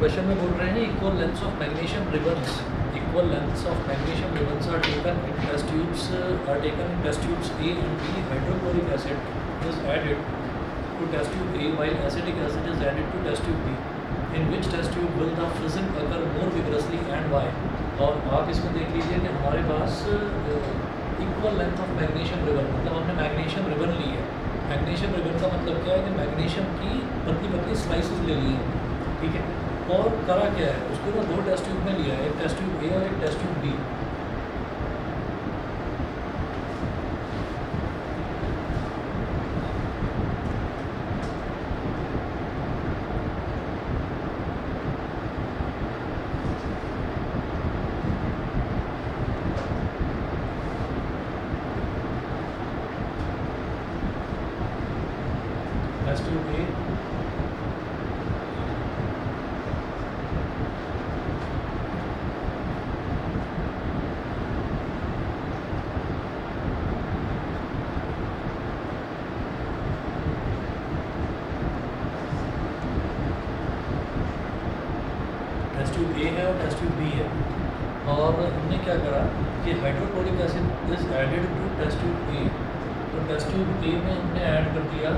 Question में बोल रहे हैं equal lengths of magnesium ribbons are taken in test tubes A and B. Hydrochloric acid is added to test tube A while acetic acid is added to test tube B. In which test tube will the fizzing occur more vigorously and why? और आप इसमें देख लीजिए कि हमारे पास equal length of magnesium ribbon, मतलब हमने मैग्नीशियम रिबन ली है। मैग्नीशियम रिबन का मतलब क्या है कि मैग्नीशियम की पतली पतली स्लाइसेस ले ली हैं, ठीक है। और करा क्या है, उसको ना 2 टेस्ट ट्यूब में लिया है, एक टेस्ट ट्यूब ए और एक test tube B. Test tube A test tube A है और टेस्ट ट्यूब बी है। और हमने क्या करा कि hydrochloric acid is added to test tube A, तो टेस्ट ट्यूब ए में हमने ऐड कर दिया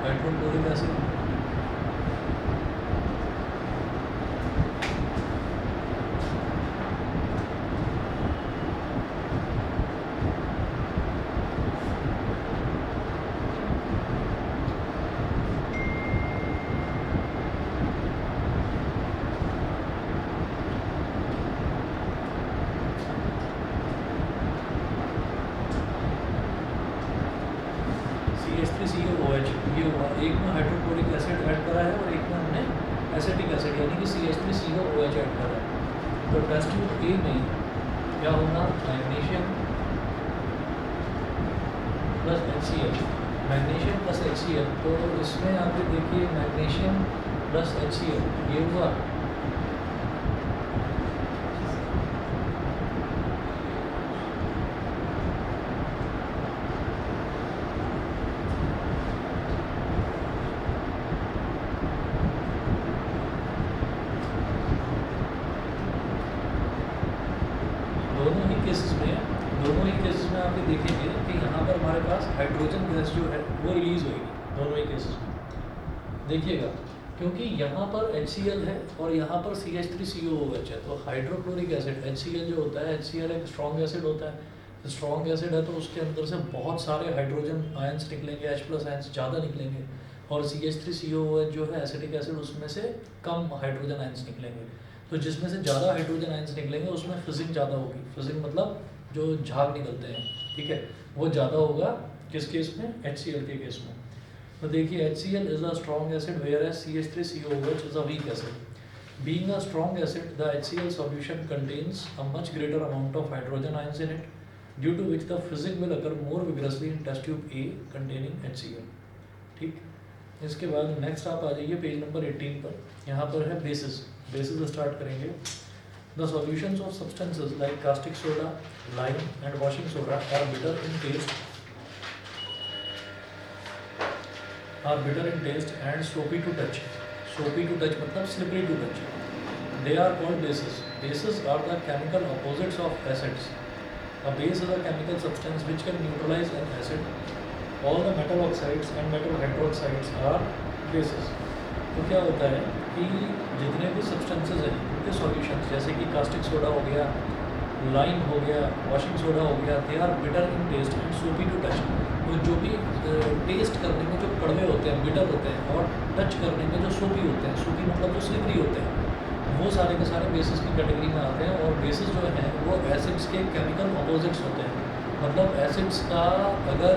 हाइड्रोक्लोरिक एसिड। CH3COOH ये हुआ, एक में हाइड्रोक्लोरिक एसिड ऐड करा है और एक में हमने एसिटिक एसिड यानी कि CH3COOH ऐड करा है। तो टेस्ट ट्यूब ए में क्या होगा, magnesium plus HCl, magnesium plus HCl। तो इसमें आप देखिए मैग्नीशियम प्लस HCl ये हुआ, दोनों ही केसेस में आप देखेंगे कि यहाँ पर हमारे पास हाइड्रोजन गैस जो है वो रिलीज होगी दोनों ही केसेस में। देखिएगा क्योंकि यहाँ पर HCl है और यहाँ पर CH3COOH है, तो हाइड्रोक्लोरिक एसिड HCl जो होता है, HCl एक स्ट्रॉन्ग एसिड होता है। स्ट्रॉन्ग एसिड है तो उसके अंदर से बहुत सारे हाइड्रोजन आयंस निकलेंगे, H+ आयंस ज़्यादा निकलेंगे। और CH3COOH जो है एसिडिक एसिड, उसमें से कम हाइड्रोजन आयंस निकलेंगे। तो जिसमें से ज़्यादा हाइड्रोजन आयंस निकलेंगे उसमें फिजिंग ज़्यादा होगी। फिजिंग मतलब जो झाग निकलते हैं, ठीक है, वो ज़्यादा होगा किस केस में, HCl के केस में। तो देखिए HCl is a strong acid whereas CH3COOH is a weak acid. Being a strong acid, the HCl solution contains a much greater amount of hydrogen ions in it, due to which the fizzing will occur more vigorously in test tube A containing HCl। ठीक, इसके बाद next आप आ जाइए page number 18 पर। यहाँ पर है basis start करेंगे। The solutions of substances like caustic soda, lime and washing soda are bitter in taste and soapy to touch। Soapy to touch मतलब slippery to touch। They are called bases। Bases are the chemical opposites of acids। A base is a chemical substance which can neutralize an acid। All the metal oxides and metal hydroxides are bases। तो क्या होता है कि जितने भी substances हैं उनके solutions, जैसे कि कास्टिक सोडा हो गया, लाइम हो गया, वॉशिंग सोडा हो गया, they are bitter in taste and soapy to touch. तो जो भी टेस्ट करने में जो कड़वे होते हैं, बिटर होते हैं, और टच करने में जो सोपी होते हैं, सोपी मतलब जो स्लिपरी होते हैं, वो सारे के सारे बेसिस की कैटेगरी में आते हैं। और बेसिस जो हैं वो एसिड्स के केमिकल अपोजिट्स होते हैं। मतलब एसिड्स का अगर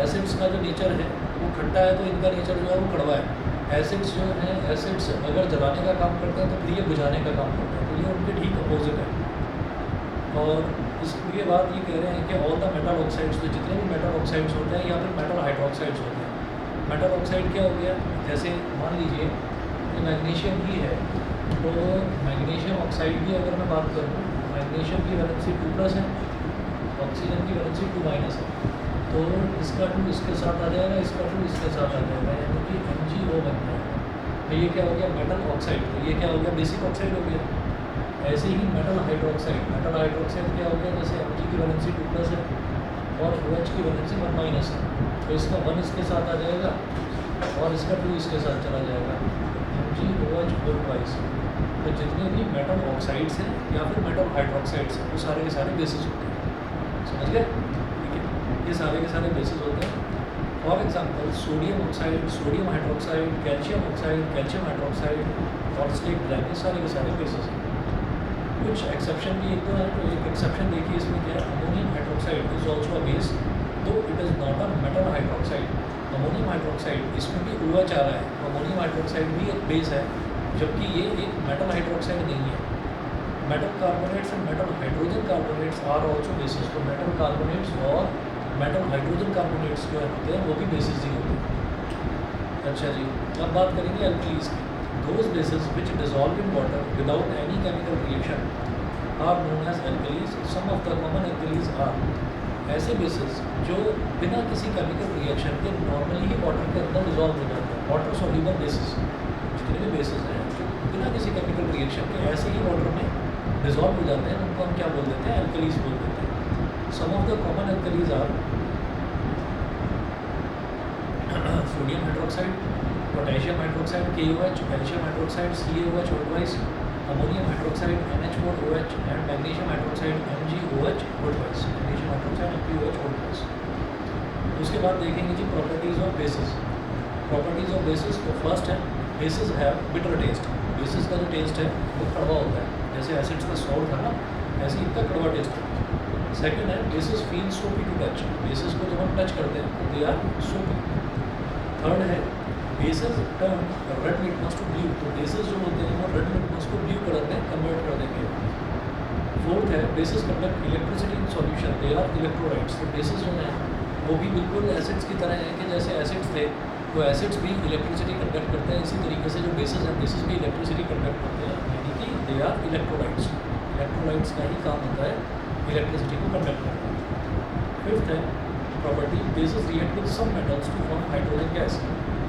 एसिड्स का जो नेचर है वो खट्टा है तो इनका नेचर जो है वो कड़वा है। एसिड्स जो हैं, एसिड्स अगर जलाने का काम करते हैं तो फिर ये बुझाने का काम करते हैं, तो ये उनके ठीक अपोजिट है। और इसके बाद ये कह रहे हैं कि ऑल द मेटल ऑक्साइड्स, तो जितने भी मेटल ऑक्साइड्स होते हैं या फिर मेटल हाइड्रोक्साइड्स होते हैं। मेटल ऑक्साइड क्या हो गया, जैसे मान लीजिए कि मैग्नीशियम ही है, तो मैग्नीशियम ऑक्साइड की अगर मैं बात करूँ, मैग्नीशियम की वैलेंसी 2+ है, ऑक्सीजन की वैलेंसी 2- है। तो इसका 2 इसके साथ आ जाएगा, इसका 2 इसके साथ आ जाएगा, यानी कि MgO बन जाएगा। तो ये क्या हो गया मेटल ऑक्साइड, तो ये क्या हो गया बेसिक ऑक्साइड हो गया। ऐसे ही मेटल हाइड्रोक्साइड, मेटल हाइड्रोक्साइड क्या हो गया, जैसे Mg की वैलेंसी 2+ है और OH की वैलेंसी 1- है, तो इसका 1 इसके साथ आ जाएगा और इसका 2 इसके साथ चला जाएगा, MgOH होल ट्वाइस। तो जितने भी मेटल ऑक्साइड्स हैं या फिर मेटल हाइड्रोक्साइड्स हैं वो सारे के सारे बेसिस होते हैं, समझ गए, ठीक है, ये सारे के सारे बेसिस होते हैं। For example sodium oxide, sodium hydroxide, calcium oxide, calcium hydroxide और स्टेट ब्लैक, ये सारे के सारे बेसिस हैं। कुछ एक्सेप्शन भी एक दो है, तो एक एक्सेप्शन देखिए इसमें क्या है, ammonium hydroxide is also a base, तो it is not a metal hydroxide. Ammonium hydroxide इसमें भी OH आ रहा है, अमोनियम हाइड्रोक्साइड भी एक बेस है, जबकि ये एक मेटल हाइड्रोक्साइड नहीं है। Metal carbonates and metal hydrogen carbonates are also bases, तो मेटल कार्बोनेट्स और मेटल हाइड्रोजन कार्बोनेट्स जो होते हैं वो भी बेसिस ही होते हैं। अच्छा जी, अब बात करेंगे एल्कलीज की। Those bases which dissolve in water without any chemical reaction are known as alkalis. Some of the common alkalis are ऐसे बेसिस जो बिना किसी केमिकल रिएक्शन के नॉर्मली ही वाटर के अंदर डिजॉल्व हो जाते हैं, वाटर सॉल्युबल बेसिस। जितने भी बेसिस हैं जो बिना किसी केमिकल रिएक्शन के ऐसे ही वाटर में डिजॉल्व हो जाते हैं, उनको हम क्या बोल देते हैं, एल्कलीज बोल देते हैं। Some of the common alkalis are sodium hydroxide, potassium hydroxide KOH, calcium hydroxide CaOH whole twice, ammonium hydroxide NH4OH and magnesium hydroxide MgOH whole twice, magnesium hydroxide MgOH whole twice. उसके बाद देखेंगे जी properties of bases. Properties of bases तो first है bases have bitter taste. Bases का जो test है वो कड़वा होता है, जैसे एसिड्स का सॉल्ट है ना, ऐसे ही इनका कड़वा टेस्ट होता है। सेकेंड है bases feel soapy to touch. Bases को जब हम टच करते हैं तो दे आर सोपी। थर्ड है bases turn red litmus to blue, तो बेसिस जो होते हैं वो रेड लिटमस को ब्लू कलर में कन्वर्ट कर देंगे। फोर्थ है bases conduct electricity in solution, they are electrolytes. तो बेसिस जो है वो भी बिल्कुल एसिड्स की तरह हैं कि जैसे एसिड्स थे तो एसिड्स भी इलेक्ट्रिसिटी कंडक्ट करते हैं, इसी तरीके से जो बेसिस हैं बेसिस भी इलेक्ट्रिसिटी कंडक्ट करते हैं, यानी कि दे आर इलेक्ट्रोलाइट्स। इलेक्ट्रोलाइट्स का ही काम होता है इलेक्ट्रिसिटी को कंडक्ट करना। फिफ्थ है property bases react with some metals to form hydrogen gas.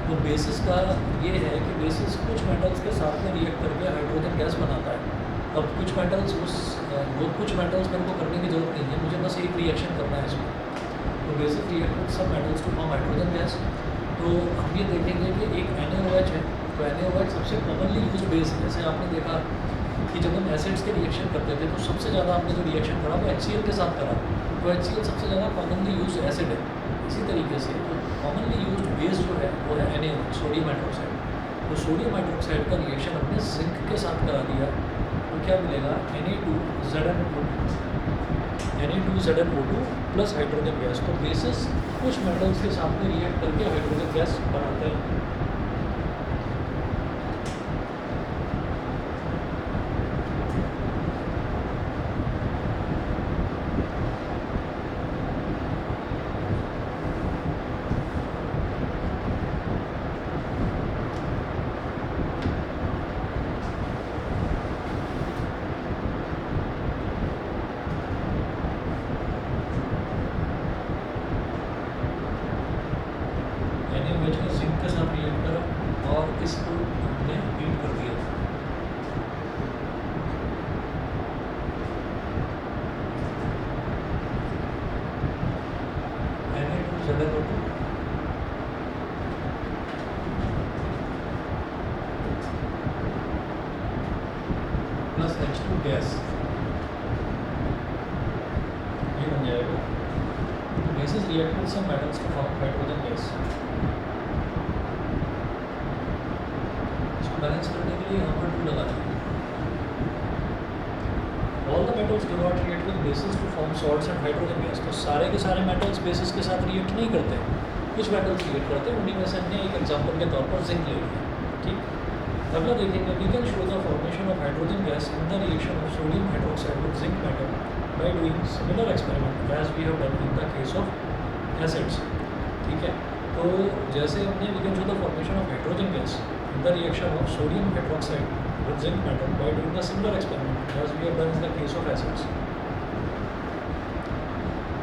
तो बेसिस का ये है कि बेसिस कुछ मेटल्स के साथ में रिएक्ट करके हाइड्रोजन गैस बनाता है। अब कुछ मेटल्स वो कुछ मेटल्स मेरे को करने की ज़रूरत नहीं है, मुझे बस एक रिएक्शन करना है इसमें, तो bases react with some metals to form hydrogen gas. तो हम ये देखेंगे कि एक NaOH है, तो NaOH सबसे कॉमनली यूज बेस है। जैसे आपने देखा कि जब हम एसिड्स के रिएक्शन करते थे तो सबसे ज़्यादा हमने जो रिएक्शन करा वो HCl के साथ करा, तो HCl सबसे ज़्यादा कॉमनली यूज एसिड है। इसी तरीके से जो कॉमनली यूज बेस जो है वो है NaOH, सोडियम हाइड्रोक्साइड। तो सोडियम हाइड्रोक्साइड का रिएक्शन हमने जिंक के साथ करा दिया, तो क्या मिलेगा Na2ZnO2 प्लस हाइड्रोजन गैस। तो बेसिस कुछ मेटल्स के साथ में रिएक्ट करके हाइड्रोजन गैस बनाते हैं। NaOH का जिंक के साथ रिएक्ट करा और इसको हमने हीट कर दिया। Na2ZnO2 प्लस H2 गैस, ये बन जाएगा bases react with some metals to form hydrogen gas. इसको बैलेंस करने के लिए यहाँ पर 2 लगा देंगे। All the metals do not react with bases to form salts and hydrogen gas. तो सारे के सारे मेटल्स बेसिस के साथ रिएक्ट नहीं करते, कुछ मेटल्स रिएक्ट करते हैं, उन्हीं में से हमने एक एग्जांपल के तौर पर जिंक ले लिया। ठीक, अगला देखेंगे we can show the formation of hydrogen gas in the reaction of sodium hydroxide with zinc metal by doing similar experiment as we have done in the case of acids. ठीक है, तो जैसे हमने we can show the formation of hydrogen gas in the reaction of sodium hydroxide with zinc metal by doing the similar experiment as we have done in the case of acids.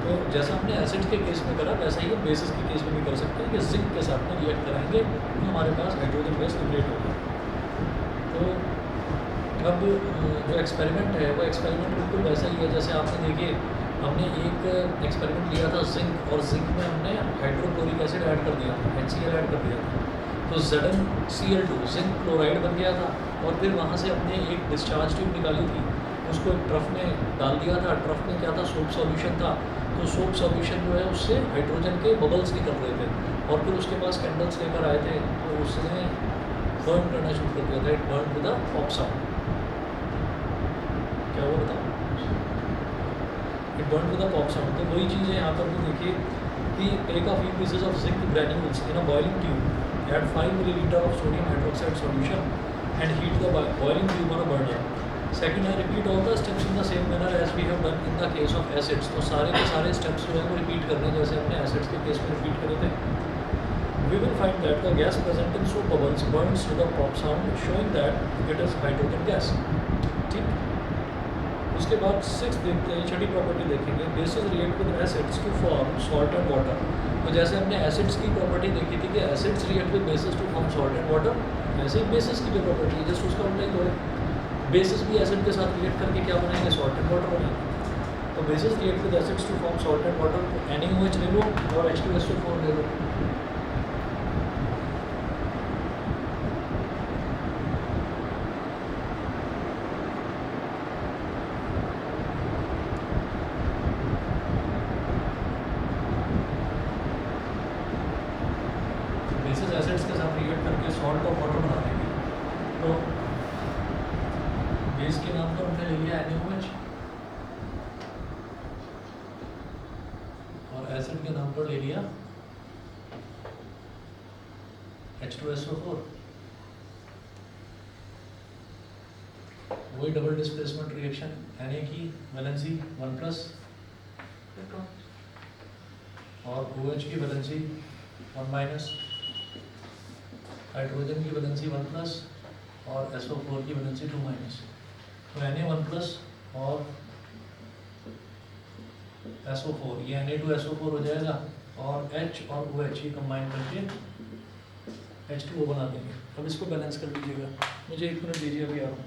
तो जैसा हमने acid के case में करा वैसा ही हम basis के case में भी कर सकते हैं कि जिंक के साथ में रिएक्ट कराएंगे तो हमारे पास हाइड्रोजन गैस लिबरेट होगा। तो अब जो एक्सपेरिमेंट है वो एक्सपेरिमेंट बिल्कुल वैसा ही है जैसे आपने देखिए हमने एक एक्सपेरिमेंट लिया था जिंक, और जिंक में हमने हाइड्रोक्लोरिक एसिड ऐड कर दिया था, HCl ऐड कर दिया था, तो ZnCl2 जिंक क्लोराइड बन गया था। और फिर वहाँ से हमने एक डिस्चार्ज ट्यूब निकाली थी, उसको एक ट्रफ में डाल दिया था। ट्रफ में क्या था, सोप सॉल्यूशन था। तो सोप सॉल्यूशन जो है उससे हाइड्रोजन के बबल्स निकल रहे थे, और फिर उसके पास कैंडल्स लेकर आए थे, तो उसने बर्न करना शुरू कर दिया था। It burn with a pop sound. क्या हुआ बताओ? It burn with a pop sound. तो वही चीज़ है यहाँ पर भी देखिए कि take a few pieces of zinc granules in a boiling tube, add 5 milliliter of sodium hydroxide solution and heat the boiling tube on a burner. Second, I repeat all the steps in the same manner as we have done in the case of acids. तो सारे के सारे steps जो है वो repeat करने जैसे हमने acids के case में repeat करे थे. We will find that the gas present in soap bubbles burns with a pop sound, showing that it is hydrogen gas. ठीक. उसके बाद 6 देखते हैं, छठी प्रॉपर्टी देखेंगे, bases react with acids to form salt and water. तो जैसे हमने एसिड्स की प्रॉपर्टी देखी थी कि acids react with bases to form salt and water, वैसे ही बेसिस की जो प्रॉपर्टी है जस्ट उसका उल्टा ही तो है। बेसिस भी एसिड के साथ रिएक्ट करके क्या बनाएंगे, सॉल्ट एंड वाटर बनाएंगे। तो bases react with acids to form salt and water, NaOH ले लो और H2SO4 ले लो। बेसिस एसिड्स के साथ रिएक्ट करके सॉल्ट और वाटर बना देंगे। तो बेस के नाम पर हमने ले लिया NaOH, और एसिड के नाम पर ले लिया H2SO4। वही डबल डिस्प्लेसमेंट रिएक्शन, Na की वैलेंसी 1+ और OH की वैलेंसी 1-, हाइड्रोजन की वैलेंसी 1+ और SO4 की वैलेंसी 2-। तो Na 1+ और SO4, ये Na2SO4 हो जाएगा, और H और OH ये कंबाइन करके H2O बना देंगे। अब इसको बैलेंस कर लीजिएगा, मुझे 1 मिनट दीजिए, अभी आ रहा हूँ।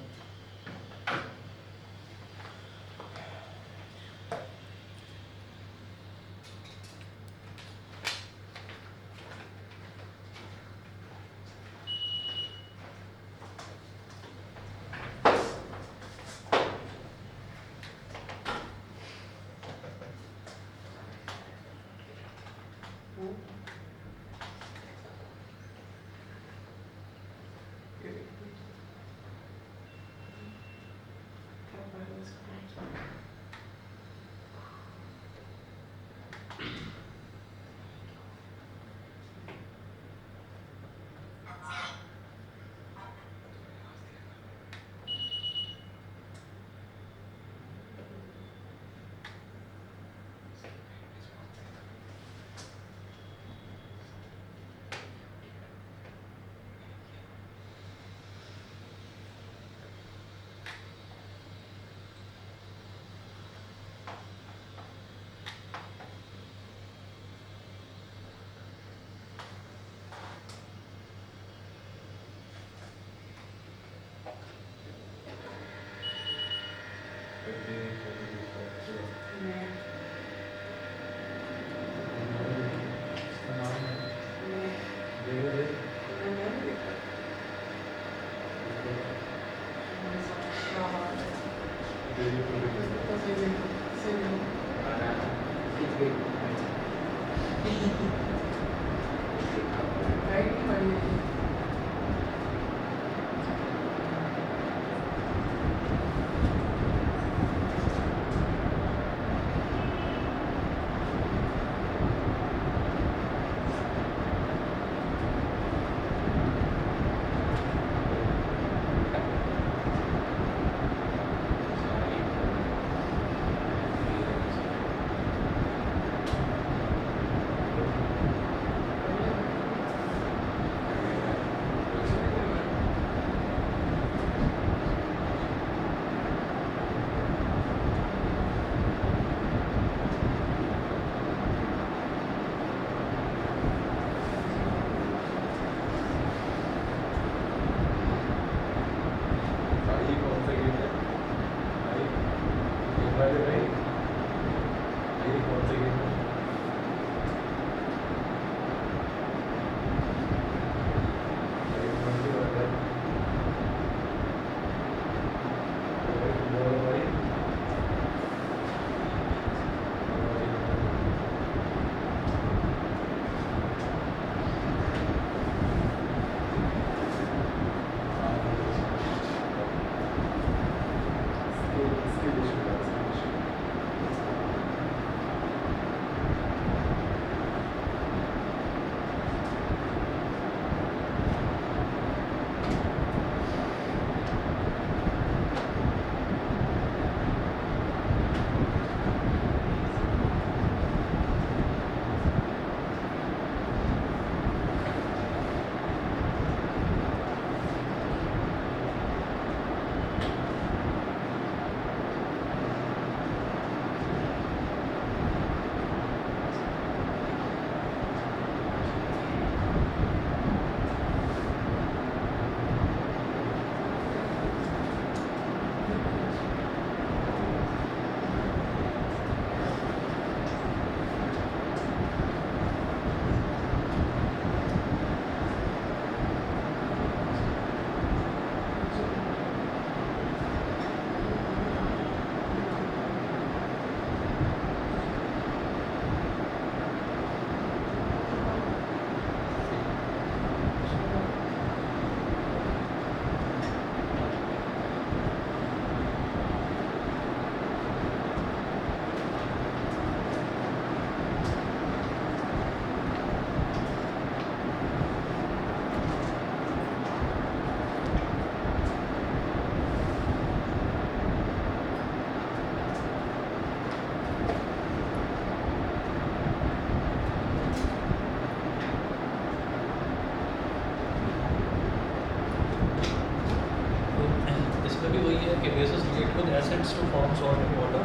कि bases react with acids to form salt and water.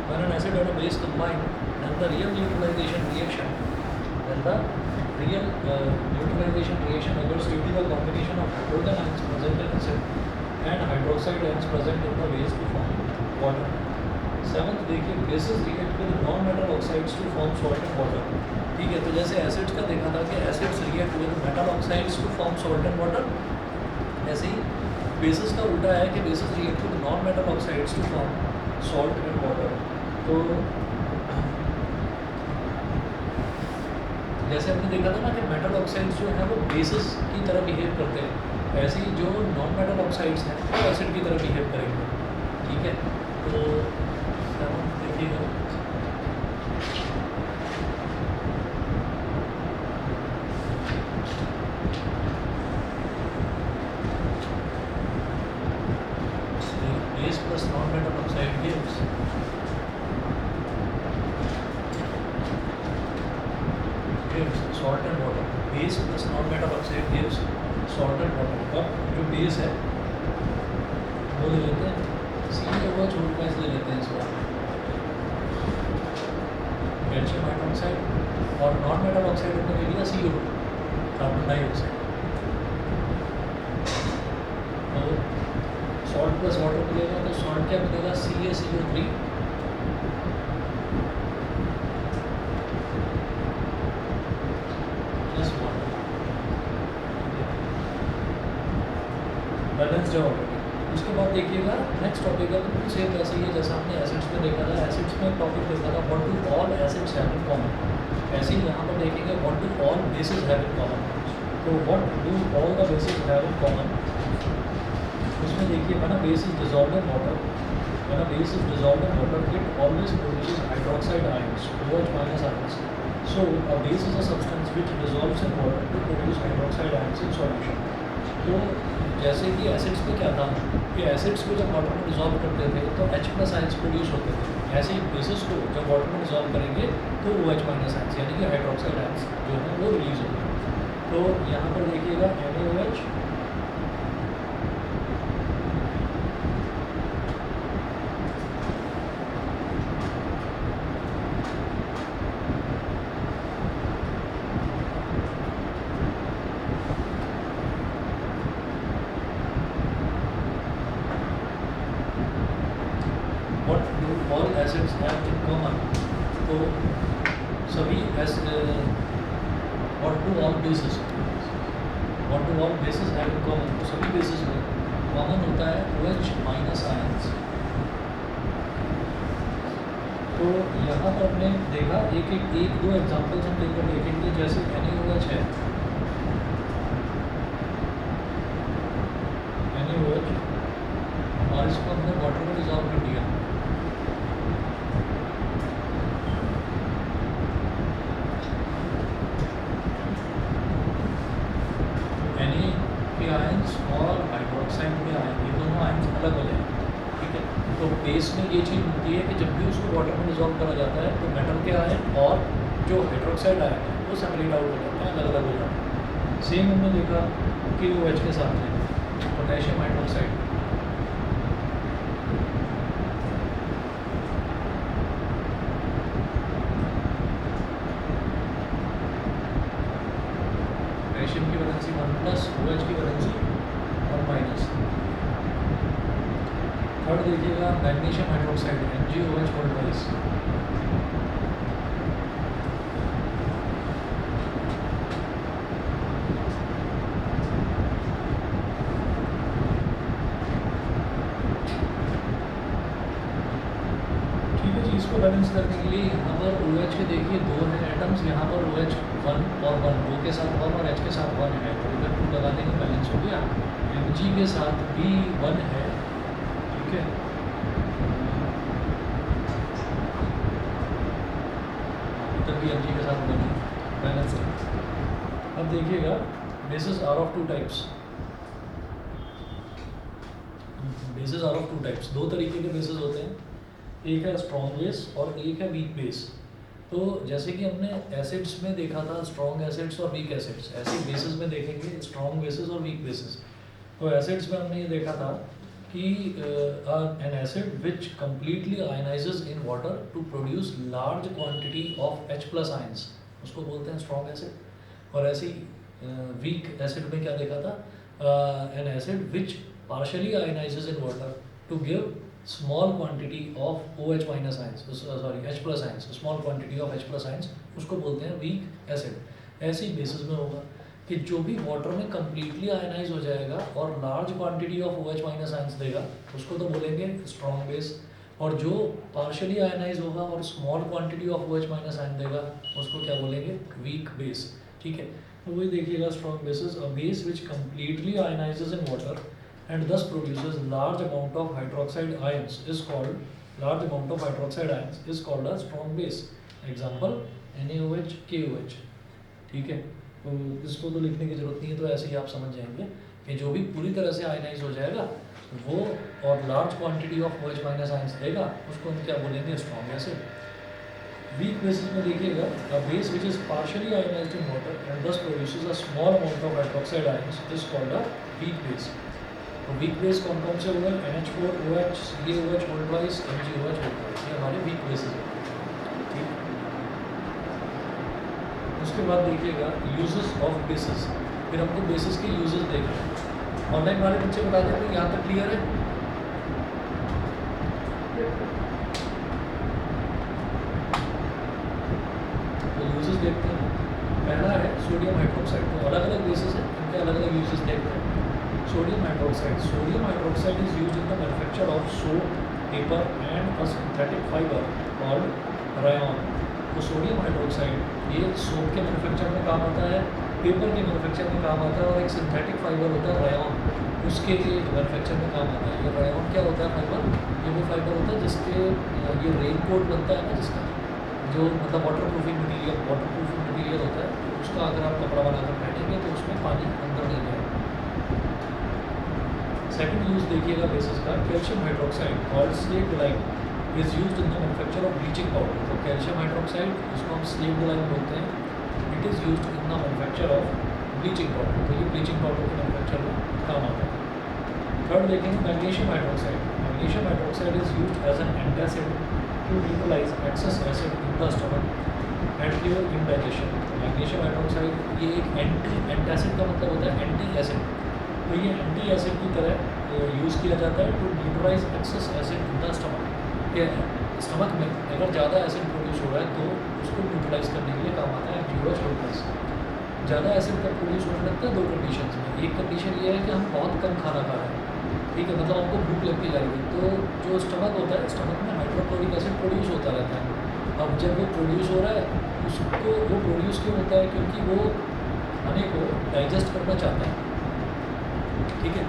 When an acid and a base combine, then the real neutralization reaction occurs due to the combination of hydrogen ions present in acid and hydroxide ions present in the base to form water. Seventh देखिए, bases react with non metal oxides to form salt and water. ठीक है, तो जैसे acids का देखा था कि acids react with metal oxides to form salt and water, ऐसे ही बेसिस का उल्टा है कि bases react with non metal oxides to form salt and water. तो जैसे हमने देखा था ना कि मेटल ऑक्साइड्स जो है वो बेसिस की तरह बिहेव करते हैं, ऐसे ही जो नॉन मेटल ऑक्साइड्स हैं वो एसिड की तरह बिहेव करेंगे. ठीक है, तो देखिएगा base plus non-metal oxide gives salt and water. Base plus non-metal oxide gives salt and water. अब जो बेस है वो ले लेते हैं CH छोड़ के ले लेते हैं इस बार कैल्शियम हाइड्रोक्साइड, और नॉन मेटल ऑक्साइड हमने ले लिया CO कार्बन डाइऑक्साइड. तो सॉल्ट प्लस वाटर मिलेगा, तो सॉल्ट क्या मिलेगा CaCO3 प्लस वाटर. बैलेंस जो होगा. उसके बाद देखिएगा नेक्स्ट टॉपिक है बिल्कुल सेम वैसे ही है जैसा हमने एसिड्स में देखा था. एसिड्स में टॉपिक देखा था what do all acids have in common. ऐसे ही यहाँ पर देखेंगे what do all bases have in common. तो what do all the bases have in common, उसमें देखिए when a base is dissolved in water, when a base is dissolved in water it always produces hydroxide ions OH minus ions. So a base is a substance which dissolves in water to produce hydroxide ions in solution. तो जैसे कि acids में क्या था कि acids को जब water में डिसॉल्व करते थे तो H प्लस आयंस प्रोड्यूस होते थे. ऐसे ही बेसिस को जब वाटर में डिसॉल्व करेंगे तो OH माइनस आयंस यानी कि हाइड्रोक्साइड आयंस जो है वो रिलीज होंगे. तो यहाँ पर देखिएगा NaOH all acids have in common. तो सभी what do all bases have in common, तो सभी बेसिस में कॉमन होता है OH माइनस आयंस. तो यहाँ पर हमने देखा एक दो एग्जांपल्स हम लेकर देखेंगे. जैसे NaOH है, NaOH, और इसको हमने वाटर में डिसॉल्व कर दिया. आयंस और हाइड्रोक्साइड के आयन, ये दोनों आयंस अलग अलग हैं. ठीक है, तो बेस में ये चीज़ होती है कि जब भी उसको वाटर में डिसॉल्व करा जाता है तो मेटल के आयन और जो हाइड्रोक्साइड आयन है वो सेपरेट आउट हो जाते हैं, अलग अलग हो जाते हैं. सेम हमने देखा कि OH के साथ में पोटेशियम हाइड्रोक्साइड, पोटेशियम की वैलेंसी 1+ OH की वैलेंसी 1-. थर्ड देखिएगा मैग्नीशियम हाइड्रोक्साइड MgOH वोल्टाइज. ठीक है जी, इसको बैलेंस करने के लिए यहाँ पर OH के देखिए दो हैं एटम्स. यहाँ पर OH 1 और 1, O के साथ 1 और H के साथ 1 है, तो इधर 2 लगा देंगे, बैलेंस हो गया. Mg के साथ भी 1 है. ठीक है, इधर भी Mg के साथ 1 है, बैलेंस है. अब देखिएगा bases are of two types. Bases are of two types, दो तरीके के बेसिस होते हैं. एक है स्ट्रॉन्ग बेस और एक है वीक बेस. तो जैसे कि हमने एसिड्स में देखा था स्ट्रॉन्ग एसिड्स और वीक एसिड्स, ऐसे बेसिस में देखेंगे स्ट्रॉन्ग बेसिस और वीक बेसिस. तो एसिड्स में हमने ये देखा था कि an acid which completely ionizes in water to produce large quantity of H plus ions, उसको बोलते हैं strong acid। और ऐसी weak acid में क्या देखा था, an acid which partially ionizes in water to give small quantity of OH minus ions, sorry H plus ions, small quantity of H plus ions, उसको बोलते हैं weak acid। ऐसी बेसिस में होगा कि जो भी वाटर में कम्प्लीटली आयनाइज हो जाएगा और large quantity of OH minus ions देगा उसको तो बोलेंगे स्ट्रॉन्ग बेस, और जो पार्शियली आयनाइज होगा और small quantity of OH minus ion देगा उसको क्या बोलेंगे, वीक बेस। ठीक है, तो वही देखिएगा strong bases, a base which completely ionises in water and thus produces large amount of hydroxide ions is called, large amount of hydroxide ions is called a strong base. Example NaOH KOH। ठीक है, तो इसको तो लिखने की जरूरत नहीं है, तो ऐसे ही आप समझ जाएंगे कि जो भी पूरी तरह से आयनाइज हो जाएगा वो और large quantity of OH minus ions देगा उसको हम क्या बोलेंगे, स्ट्रॉन्ग एसिड। वीक बेसिस में देखिएगा, a base which is partially ionised in water and thus produces a small amount of hydroxide ions is called a weak base. तो weak base कौन कौन से हुए, NH4OH, CaOH whole twice, MgOH whole twice, ये हमारे week basis है। ठीक, उसके बाद देखिएगा यूजेस ऑफ बेसिस, फिर हमको बेसिस के यूजेस देखना है। ऑनलाइन वाले बच्चे बता दें तो यहाँ तक क्लियर है। तो यूजेस देखते हैं, पहला है सोडियम हाइड्रोक्साइड। तो अलग अलग बेसिस है, इनके अलग अलग यूजेस देखते हैं। Sodium hydroxide, sodium hydroxide is used in the manufacture of soap, paper and a synthetic fibre called Ryan. तो सोडियम हाइड्रोक्साइड ये सोप के मैन्युफैक्चर में काम आता है, पेपर के मैन्युफैक्चर में काम आता है, और एक सिंथेटिक फाइबर होता है रायन, उसके मैन्युफैक्चर में काम आता है। ये रायन क्या होता है फाइबर, ये वो फाइबर होता है जिसके ये रेन कोट बनता है ना, जिसका जो मतलब वाटर प्रूफिंग मटीरियल होता है, तो उसका अगर आप कपड़ा बनाकर पहनेंगे तो उसमें पानी अंदर नहीं जाएगा। सेकेंड यूज देखिएगा बेसिस का, calcium hydroxide called slate lime is used in the manufacture of bleaching powder. तो कैल्शियम हाइड्रोक्साइड जिसको हम स्लेट लाइम बोलते हैं, it is used in the manufacture of bleaching powder. तो ये ब्लीचिंग पाउडर के मैन्युफैक्चर में काम आता है। थर्ड देखेंगे magnesium hydroxide. Magnesium hydroxide is used as an antacid to neutralise excess acid in the stomach and cure indigestion. Magnesium hydroxide ये एक एंटासिड का मतलब होता है एंटी एसिड, तो ये एंटी एसिड की तरह यूज़ किया जाता है to neutralise excess acid in the stomach. ये स्टमक में अगर ज़्यादा एसिड प्रोड्यूस हो रहा है तो उसको न्यूट्रलाइज करने के लिए काम आता है MgOH होल ट्वाइस। ज़्यादा एसिड का प्रोड्यूस होने लगता है दो कंडीशन में। एक कंडीशन ये है कि हम बहुत कम खाना खा रहे हैं, ठीक है, मतलब हमको भूख लगती जा रही है, तो जो स्टमक होता है, स्टमक में हाइड्रोक्लोरिक एसिड प्रोड्यूस होता रहता है। अब जब वो प्रोड्यूस हो रहा है उसको, वो प्रोड्यूस क्यों होता है, क्योंकि वो खाने को डाइजेस्ट करना चाहता है। ठीक है,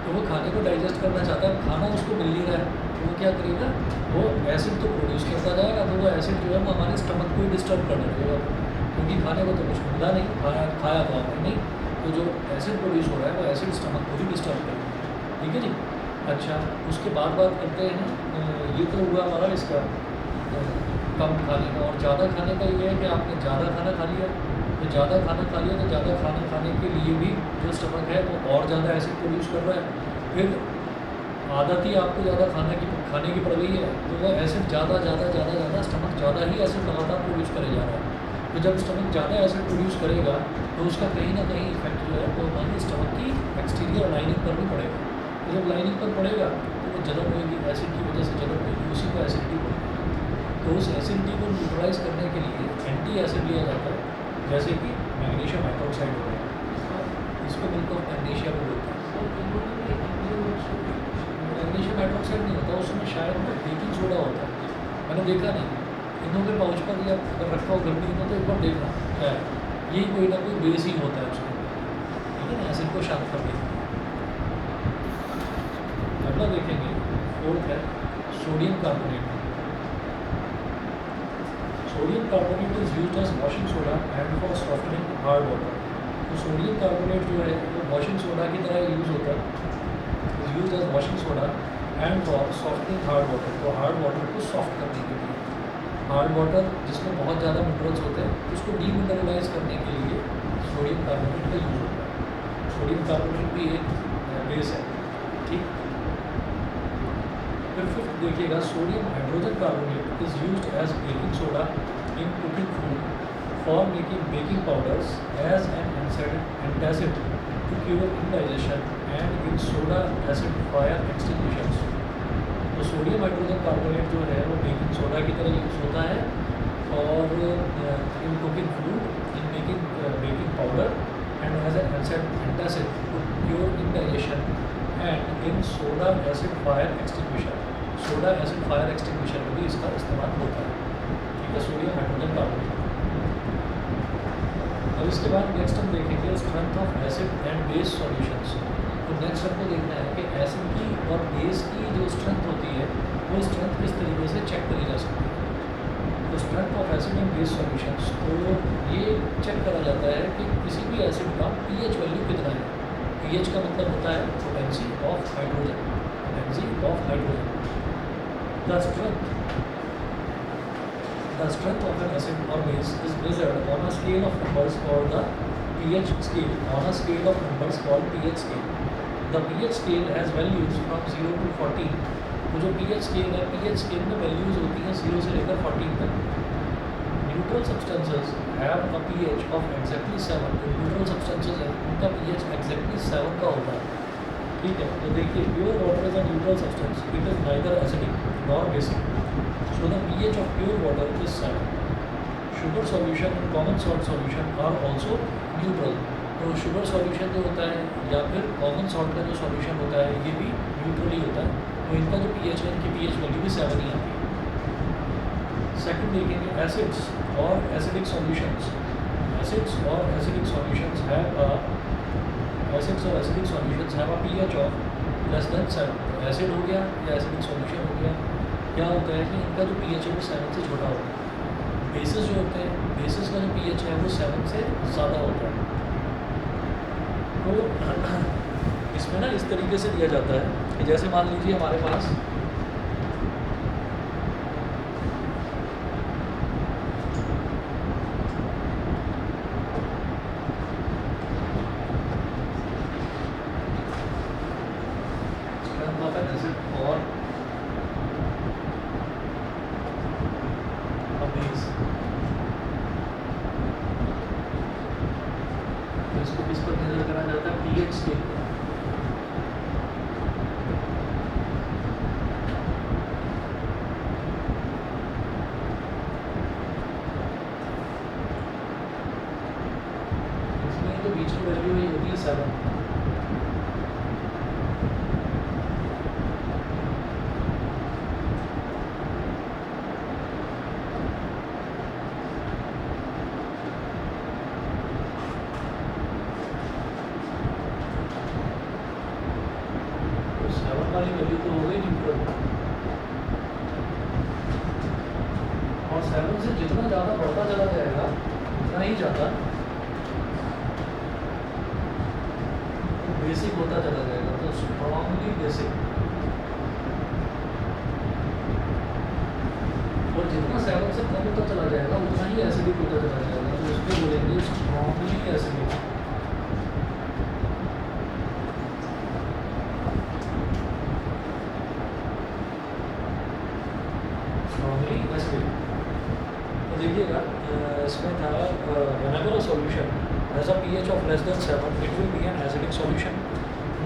तो वो खाने को डाइजेस्ट करना चाहता है, खाना उसको मिल नहीं रहा है, तो वो क्या करेगा, वो एसिड तो प्रोड्यूस करता जाएगा, तो वो एसिड जो है वो हमारे स्टमक को ही डिस्टर्ब करने लगेगा, क्योंकि खाने को तो कुछ मिला नहीं, खाया तो आपने नहीं, तो जो एसिड प्रोड्यूस हो रहा है वो एसिड स्टमक को ही डिस्टर्ब करेगा। ठीक है जी। अच्छा, उसके बाद बात करते हैं, ये तो हुआ हमारा इसका कम खाने का, और ज़्यादा खाने का ये है कि आपने ज़्यादा खाना खा लिया, तो ज़्यादा खाना खा लिया तो ज़्यादा खाना खाने के लिए भी जो स्टमक है वो और ज़्यादा एसिड प्रोड्यूस कर रहा है। फिर आदत ही आपको ज़्यादा खाने की पड़ गई है, तो वो एसिड ज़्यादा स्टमक ज़्यादा ही एसिड लगातार प्रोड्यूस करे जा रहा है। तो जब स्टमक ज़्यादा एसिड प्रोड्यूस करेगा तो उसका कहीं ना कहीं इफेक्ट जो है वो हमारी स्टमक की एक्सटीरियर लाइनिंग पर भी पड़ेगा। तो जब लाइनिंग पर पड़ेगा तो वो जलन होगी, एसिड की वजह से जलन होगी, उसी को एसिडिटी बोलते हैं। तो उस एसिडिटी को न्यूट्रलाइज करने के लिए एंटी एसिड लिया जाता है, जैसे कि मैग्नीशियम हाइड्रोक्साइड हो गया, इसको बिल्कुल मैग्नीशियम बोलते हैं। मैग्नीशियम हाइड्रोक्साइड नहीं होता, उसमें शायद बेकिंग सोडा होता है, मैंने देखा नहीं, इनों के पाउच पर या अगर रखा हो गर्मी में तो एक बार देखना क्या है, यही कोई ना कोई बेस ही होता है उसके, ठीक है ना, एसिड को शांत कर देगा। अगला देखेंगे, फोर्थ है sodium carbonate. Sodium carbonate is used as washing soda and for softening hard water. तो सोडियम कार्बोनेट जो है वो वॉशिंग सोडा की तरह यूज़ होता है, is used as washing soda and for softening hard water. तो हार्ड वाटर को सॉफ्ट करने के लिए, हार्ड वाटर जिसमें बहुत ज़्यादा मिनरल्स होते हैं उसको डीमिनरलाइज करने के लिए सोडियम कार्बोनेट का यूज़ होता है। सोडियम कार्बोनेट भी एक बेस है, ठीक। फिर फिफ्थ देखिएगा, sodium hydrogen carbonate is used as baking soda in cooking food for making baking powders as an antacid to cure indigestion and in soda acid fire extinguishers. तो sodium hydrogen carbonate जो है वो baking soda की तरह use होता है और in cooking food, in making baking powder and as an antacid to cure indigestion and in soda acid fire extinguisher. Soda acid fire extinguisher में भी इसका इस्तेमाल होता है। ठीक है, सोडियम हाइड्रोजन कार्बोनेट। अब इसके बाद नेक्स्ट हम देखेंगे strength of acid and base solutions. तो नेक्स्ट हमको देखना है कि एसिड की और बेस की जो स्ट्रेंथ होती है वो स्ट्रेंथ किस तरीके से चेक करी जा सकती है। तो strength of acid and base solutions, तो ये चेक करा जाता है कि किसी भी एसिड का पीएच वैल्यू कितना है। पीएच का मतलब होता है potency of hydrogen, potency of hydrogen. The strength of an acid or base is measured on a scale of numbers called the pH scale. On a scale of numbers called pH scale. The pH scale has values from 0 to 14. तो जो pH scale है, pH scale में values होती हैं 0 से लेकर 14 तक। Neutral substances have a pH of exactly 7. जो neutral substances है उनका pH exactly 7 का होता है। ठीक है, तो देखिए pure water is a neutral substance. It is neither acidic nor basic. So the pH of pure water is 7. Sugar solution and common salt solution are also neutral. तो शुगर सॉल्यूशन जो होता है या फिर कॉमन सॉल्ट का जो solution होता है ये भी न्यूट्रल ही होता है। तो इनका जो पीएच है, इनकी पीएच वैल्यू भी 7 ही आती है। सेकंड देखेंगे एसिड्स और एसिडिक सॉल्यूशंस। एसिड्स और acidic solutions have a pH of less than 7। Acid हो गया या एसिडिक सॉल्यूशन हो गया, क्या होता है कि इनका जो पीएच है वो 7 से छोटा होता है। बेसिस जो होते हैं, बेसिस का जो पीएच है वो 7 से ज़्यादा होता है। तो इसमें ना इस तरीके से दिया जाता है कि जैसे मान लीजिए हमारे पास इसको किस पर मेजर करा जाता है, पीएच स्केल पर। इसमें जो बीच की वैल्यू है होती है 7। वाली वैल्यू तो हो गई न्यूट्रल, और 7 से जितना ज़्यादा बढ़ता चला जाएगा उतना ही ज़्यादा बेसिक होता चला जाएगा। तो स्ट्रॉन्गली बेसिक, और जितना 7 से कम होता चला जाएगा उतना ही एसिडिक होता चला जाएगा। तो उसको बोलेंगे स्ट्रॉन्गली एसिडिक। तो देखिएगा इसमें था whenever a solution has a pH of less than 7 it will be an acidic solution.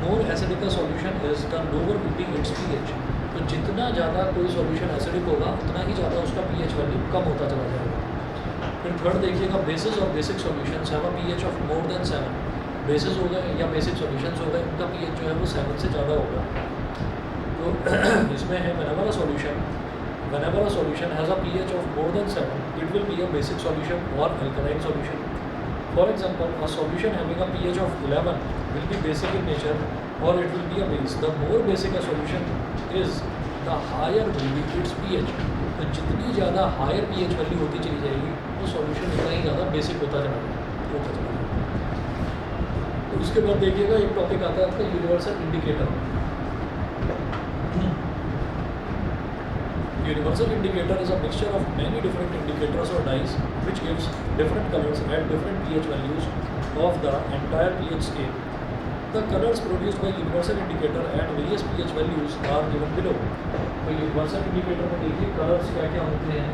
More acidic a solution is the lower will be its pH. तो जितना ज़्यादा कोई सॉल्यूशन एसिडिक होगा उतना ही ज़्यादा उसका पीएच वैल्यू कम होता चला जाएगा। फिर थर्ड देखिएगा बेसिस और basic solutions have a pH of more than 7। Basis हो गए या बेसिक सॉल्यूशंस हो गए, उनका पीएच जो है वो 7 से ज़्यादा होगा। तो इसमें है whenever a solution has a pH of more than 7, it will be a basic solution or alkaline solution. For example, a solution having a pH of 11 will be basic in nature or it will be a base. The more basic a solution is, the higher will be its pH. तो जितनी ज़्यादा higher pH value होती चली जाएगी वो solution उतना ही ज़्यादा basic होता जाएगा। तो उसके बाद देखिएगा एक टॉपिक आता है आपका universal indicator. Universal indicator is a mixture of many different indicators or dyes which gives different colors at different pH values of the entire pH scale. The colors produced by universal indicator at various pH values are given below. तो universal indicator में देखिए colors क्या क्या होते हैं.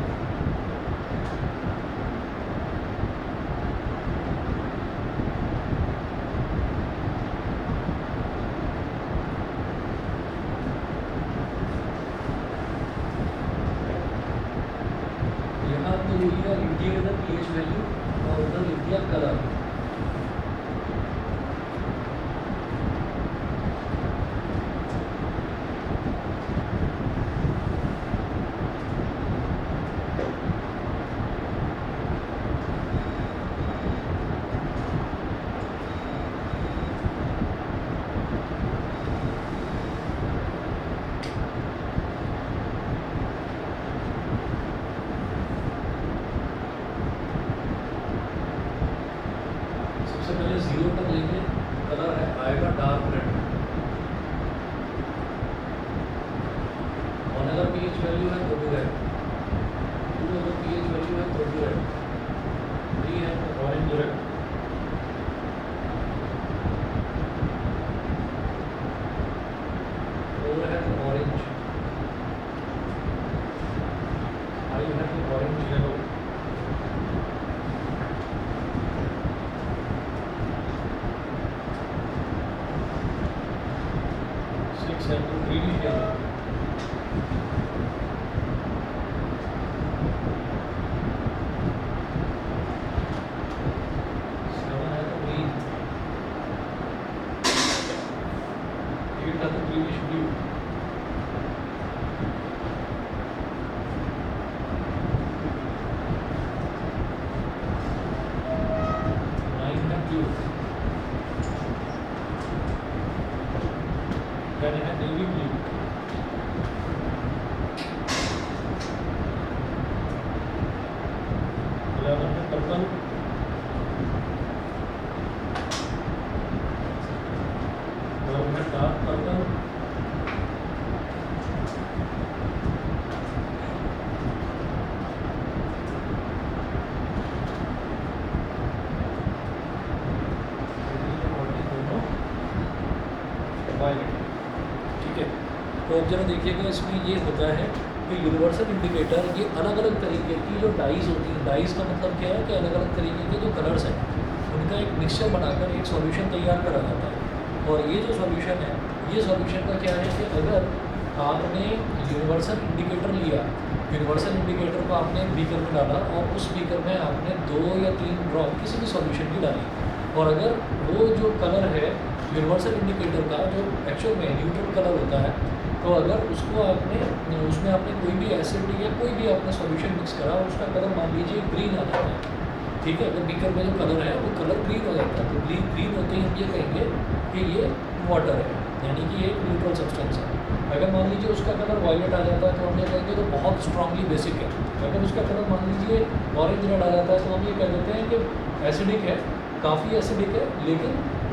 यहाँ तो लिख दिया इंडिकेटर pH वैल्यू और उधर लिख दिया कलर. सबसे पहले 0 तक लेंगे. कलर है आएगा डार्क रेड. और अगर pH वैल्यू है तो भी रेड. 2 अगर pH वैल्यू है तो भी रेड. 3 है तो ऑरेंज रेड. 4 है तो ऑरेंज. 5 है तो ऑरेंज येलो. 6 है तो ग्रीन येलो. 7 है तो ग्रीन. 8 है तो ग्रीनिश ब्लू. 9 है ब्लू. 10 है नेवी ब्लू. 11 है पर्पल. 12 है डार्क पर्पल. 13 वायलेट. ठीक है. तो अब जरा देखिएगा इसमें ये होता है कि यूनिवर्सल इंडिकेटर ये अलग अलग तरीके की जो डाइज होती हैं. डाइज का मतलब क्या है कि अलग अलग तरीके के जो कलर्स हैं उनका एक मिक्सचर बनाकर एक सॉल्यूशन तैयार करा जाता है. और ये जो सॉल्यूशन है ये सॉल्यूशन का क्या है कि अगर आपने यूनिवर्सल इंडिकेटर लिया, यूनिवर्सल इंडिकेटर को आपने बीकर में डाला और उस बीकर में आपने 2 या 3 ड्रॉप किसी भी सॉल्यूशन की डाली, और अगर वो जो कलर है यूनिवर्सल इंडिकेटर का जो एक्चुअल में न्यूट्रल कलर होता है, तो अगर उसको आपने उसमें आपने कोई भी एसिड या कोई भी आपने सॉल्यूशन मिक्स करा और उसका कलर मान लीजिए ग्रीन आ जाता है. ठीक है. अगर बीकर में जो कलर है वो कलर ग्रीन हो जाता है, तो ग्रीन होते ही हम ये कहेंगे कि ये वाटर है, यानी कि ये एक न्यूट्रल सब्सटेंस है. अगर मान लीजिए उसका कलर वायलेट आ जाता है तो हम ये कहेंगे तो बहुत स्ट्रांगली बेसिक है. अगर उसका कलर मान लीजिए ऑरेंज रेड आ जाता है तो हम ये कह देते हैं कि एसिडिक है, काफ़ी एसिडिक है, लेकिन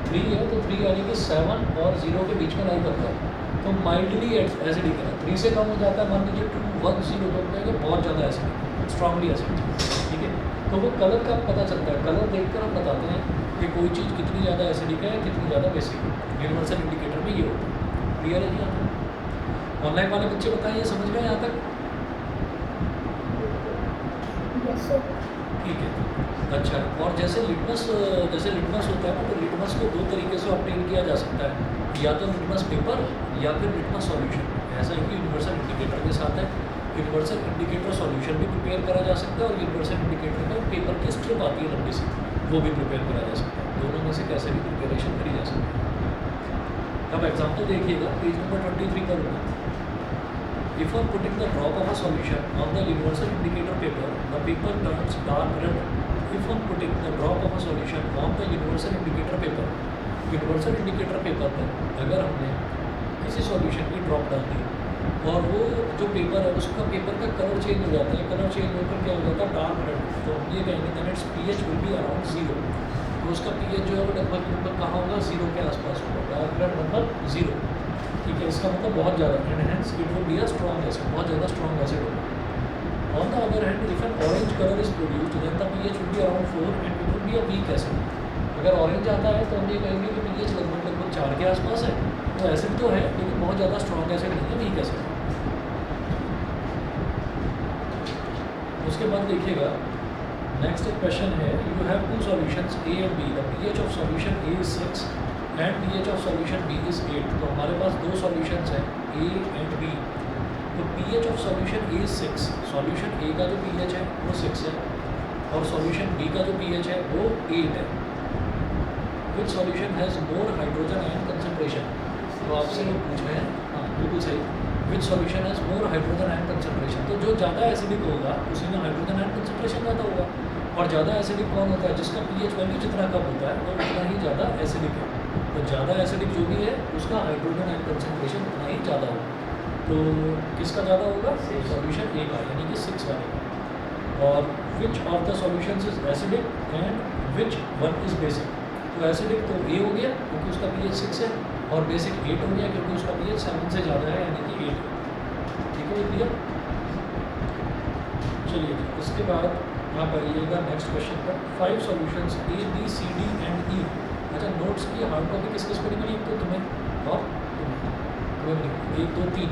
3 है तो 3 यानी कि 7 और 0 के बीच में लाई करता है, तो माइल्डली एसिडिक है. 3 से कम हो जाता है, मान लीजिए 2, 1, 0 तो कहेंगे बहुत ज़्यादा एसिडिक, स्ट्रांगली एसिडिक. ठीक है. तो वो कलर का पता चलता है. कलर देखकर हम बताते हैं कि कोई चीज़ कितनी ज़्यादा एसिडिक है, कितनी ज़्यादा बेसिक है. यूनिवर्सल इंडिकेटर में ये होता है. क्लियर है जी? यहाँ तक ऑनलाइन वाले बच्चे बताइए, समझ गए यहाँ तक? ठीक है. अच्छा. और जैसे लिटमस होता है ना, तो लिटमस को 2 तरीके से ऑब्टेन किया जा सकता है, या तो लिटमस पेपर या फिर लिटमस सॉल्यूशन. ऐसा ही यूनिवर्सल इंडिकेटर के साथ है. यूनिवर्सल इंडिकेटर सॉल्यूशन भी प्रिपेयर करा जा सकता है और यूनिवर्सल इंडिकेटर में पेपर की स्ट्रिप आती है लंबी सी, वो भी प्रिपेयर करा जा सकता है. दोनों में से कैसे भी प्रिपरेशन करी जा सकती है. अब एग्जाम्पल देखिएगा, पेज नंबर 23 का लूँगा. If on putting the drop of a solution on the universal indicator paper, the paper turns dark red. If on putting the drop of a solution on the universal indicator paper, universal indicator paper पर अगर हमने किसी solution की drop डाल दी और वो जो paper है उसका पेपर का कलर चेंज हो जाता है, कलर चेंज होकर क्या हो जाता है डार्क रेड, तो हम ये कहेंगे that it's pH will be around 0. तो उसका pH जो है वो लगभग कहाँ होगा, 0 के आसपास होगा. डार्क रेड मतलब 0. ठीक है. इसका मतलब बहुत ज़्यादा and hence it will be a strong acid, बहुत ज़्यादा स्ट्रॉन्ग एसिड होगा. On the other hand if an orange colour is produced then the pH will be around 4 and it will be a weak acid. अगर orange आता है तो हम ये कहेंगे कि pH लगभग 4 के आसपास है, तो एसिड तो है लेकिन बहुत ज़्यादा स्ट्रॉन्ग एसिड नहीं है, वीक एसिड है। उसके बाद देखिएगा नेक्स्ट एक क्वेश्चन है, you have two solutions A and B, the pH of solution A is 6 and pH of solution B is 8। तो हमारे पास दो सॉल्यूशंस हैं ए एंड बी। तो pH of solution A is 6, solution A का जो pH है वो 6 है और सॉल्यूशन बी का जो पीएच है वो 8 है। Which solution has more hydrogen ion concentration? तो आपसे लोग पूछ रहे हैं, हाँ बिल्कुल सही, which solution has more hydrogen ion concentration. तो जो ज़्यादा एसिडिक होगा उसी में हाइड्रोजन आयन कंसंट्रेशन ज़्यादा होगा। और ज़्यादा एसिडिक कौन होता है? जिसका पीएच वैल्यू जितना कम होता है वो उतना ही ज़्यादा एसिडिक है। तो ज़्यादा एसिडिक जो भी है उसका हाइड्रोजन आयन कंसंट्रेशन उतना ही ज़्यादा होगा। तो किसका ज़्यादा होगा? सॉल्यूशन ए का, यानी कि 6 वाले का। और which of the solutions is acidic and which one is basic? तो एसिडिक तो ए हो गया क्योंकि उसका पीएच 6 है, और बेसिक 8 हो गया क्योंकि उसका पीएच 7 से ज़्यादा है, यानी कि 8 है। ठीक है क्लियर? चलिए जी, इसके बाद आप आइएगा नेक्स्ट क्वेश्चन पर। 5 solutions A B C D and E. अच्छा, नोट्स की हार्ड कॉपी किस किस को मिली? एक तो तुम्हें और तुम्हें मिली 1 2 3,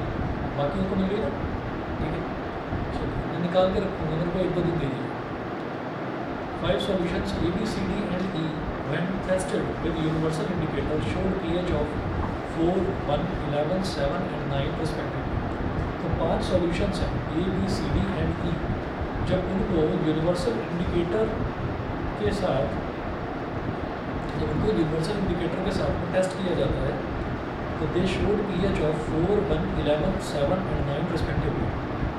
बाकी उनको मिल गई ना? ठीक है, चलिए मैं निकाल के रखूँगा, मेरे को 1 2 दिन दे दीजिए। 5 solutions A, B, C, D and E when tested with universal indicator showed pH of 4, 1, 11, 7 and 9 respectively। तो 5 solutions हैं A, B, C, D and E। जब उनको यूनिवर्सल इंडिकेटर के साथ में टेस्ट किया जाता है तो they showed pH of 4, 1, 11, 7 and 9 respectively।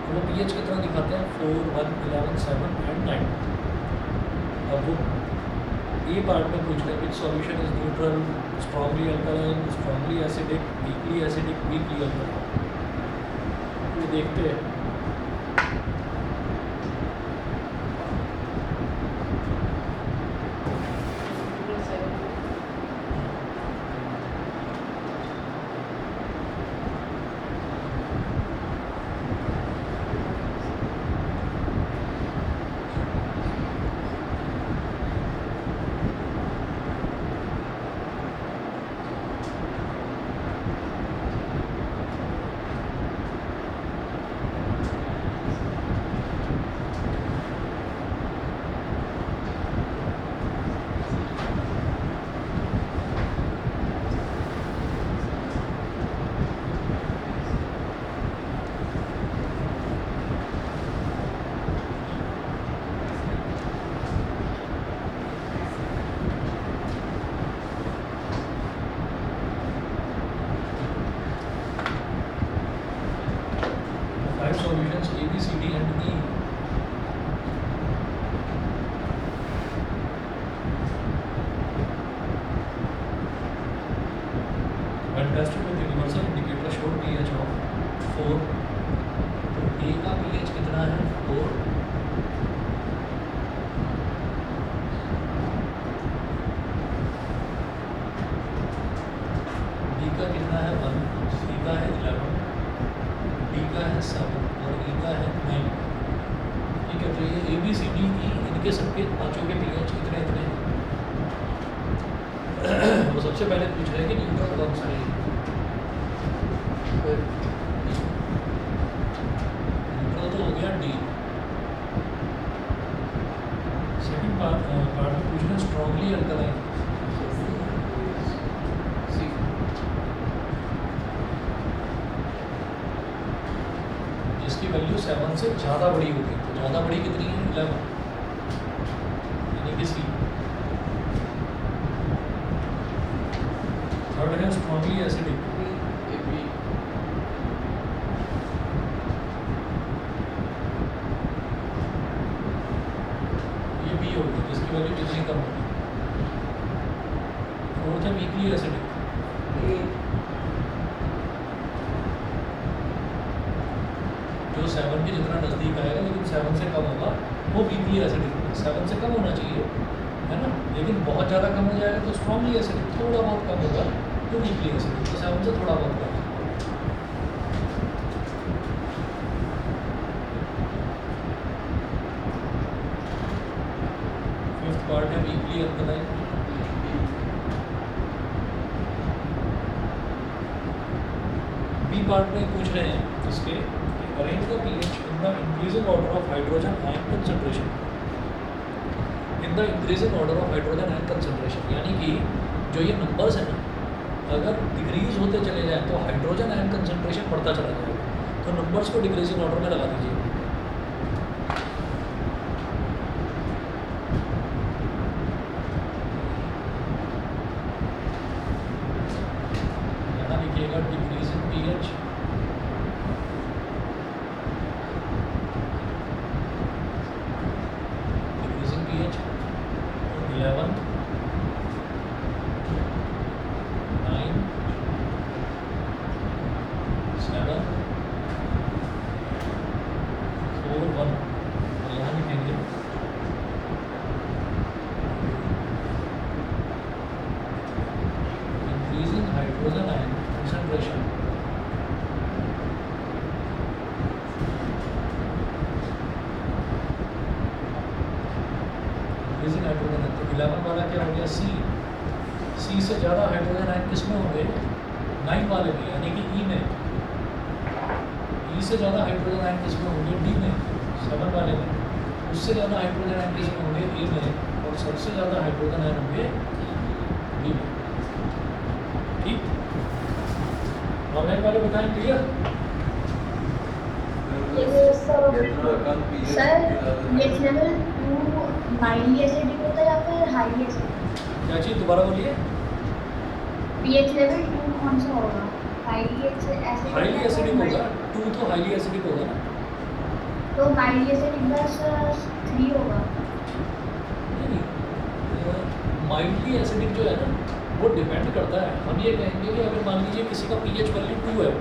तो वो pH कितना दिखाते हैं? 4, 1, 11, 7 and 9। अब वो ए पार्ट में पूछ रहे हैं which solution is neutral, strongly alkaline, strongly acidic, weakly acidic, weakly alkaline. ये देखते हैं। Solutions A, B, C, D and E। When tested with universal indicator showed pH of 4। तो A का pH कितना है? 4। B का कितना है? 1। C का है 11। D का है 7 और E का है 9। ठीक है, तो ये A, B, C, D, E इनके सबके पाँचों के pH कितने इतने हैं। वो सबसे पहले पूछ रहे हैं कि न्यूट्रल कौन सा है। न्यूट्रल तो हो गया D। सेकंड पार्ट में पूछ रहे हैं स्ट्रॉन्गली अल्कलाइन, C। जिसकी वैल्यू 7 से ज़्यादा बड़ी होगी, तो ज़्यादा बड़ी कितनी है? 11, यानी कि C। थर्ड है स्ट्रॉन्गली एसिडिक, ये B होगी, जिसकी वैल्यू कितनी कम होगी। फोर्थ है वीकली एसिडिक, जो 7 के जितना नज़दीक आएगा लेकिन 7 से कम होगा वो वीकली एसिडिक होगा। 7 से कम होना चाहिए, है ना, लेकिन बहुत ज़्यादा कम हो जाएगा तो स्ट्रॉन्गली एसिडिक, थोड़ा बहुत कम होगा तो वीकली एसिडिक। तो 7 से थोड़ा बहुत कम। फिफ्थ पार्ट है वीकली अल्कलाइन, बी पार्ट में पूछ रहे हैं इसके, arrange the pH in the increasing order of hydrogen ion concentration, in the increasing order of hydrogen ion concentration, यानी कि जो ये नंबर्स हैं ना, अगर डिक्रीज होते चले जाएँ तो हाइड्रोजन आयन कंसंट्रेशन बढ़ता चला जाएगा, तो नंबर्स को डिक्रीजिंग ऑर्डर में लगा दीजिए। यहाँ लिखिएगा डिक्रीजिंग पीएच, डिक्रीजिंग पीएच 11, 9, 7, 4, 1, और यहाँ लिखेंगे increasing hydrogen ion concentration, increasing hydrogen ion, तो 11 वाला क्या हो गया सी, सी से ज़्यादा हाइड्रोजन आयन किस में होंगे 9 वाले में, यानी कि ई में, ई से ज़्यादा हाइड्रोजन आयन किस में होंगे डी में 7 वाले में, उससे ज़्यादा हाइड्रोजन आयन किस में होंगे ए में, और सबसे ज़्यादा हाइड्रोजन आयन होंगे बी में। ठीक, ऑनलाइन वाले बताएं clear? Sir pH level 2 mildly acidic होता है या फिर हाईली एसिडिक? क्या चीज़ दोबारा बोलिए? पीएच लेवल 2 कौन सा होगा? Highly acidic? हाईली एसिडिक होगा, 2 तो हाईली एसिडिक होगा ना। तो माइल्डली एसिडिक बस 3 होगा। नहीं, माइल्डली एसिडिक जो है ना वो डिपेंड करता है, हम ये कहेंगे कि अगर मान लीजिए किसी का पीएच वैल्यू 2 है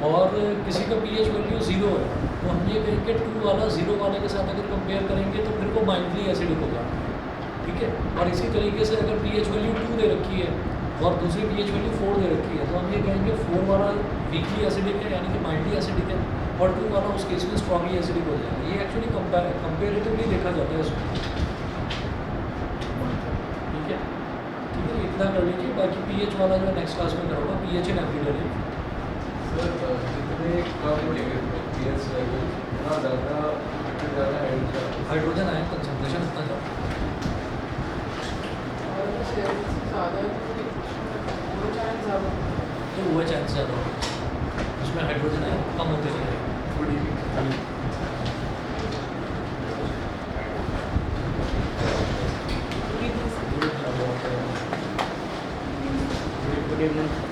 और किसी का पीएच वैल्यू 0 है, तो हम ये कहेंगे 2 वाला 0 वाले के साथ अगर कंपेयर करेंगे तो फिर वो माइल्डली एसिडिक होगा। ठीक है, और इसी तरीके से अगर पीएच वैल्यू 2 दे रखी है और दूसरी पीएच वैल्यू 4 दे रखी है, तो हम ये कहेंगे 4 वाला वीकली एसिडिक है, यानी कि माइल्डली एसिडिक है, और 2 वाला उस केस में स्ट्रांगली एसिडिक हो जाएगा। ये एक्चुअली कंपेरेटिवली देखा जाता है उसमें। ठीक है, इतना कर लीजिए, बाकी पीएच वाला जो नेक्स्ट क्लास में करूँगा, पीएच इन एवरीडे। सर जितने कम होंगे पीएच लेवल उतना ज़्यादा हाइड्रोजन आयन कंसंट्रेशन उतना ज़्यादा, तो वो चांस ज़्यादा होगा, उसमें हाइड्रोजन आयन कम होते चले जाएंगे। Good evening.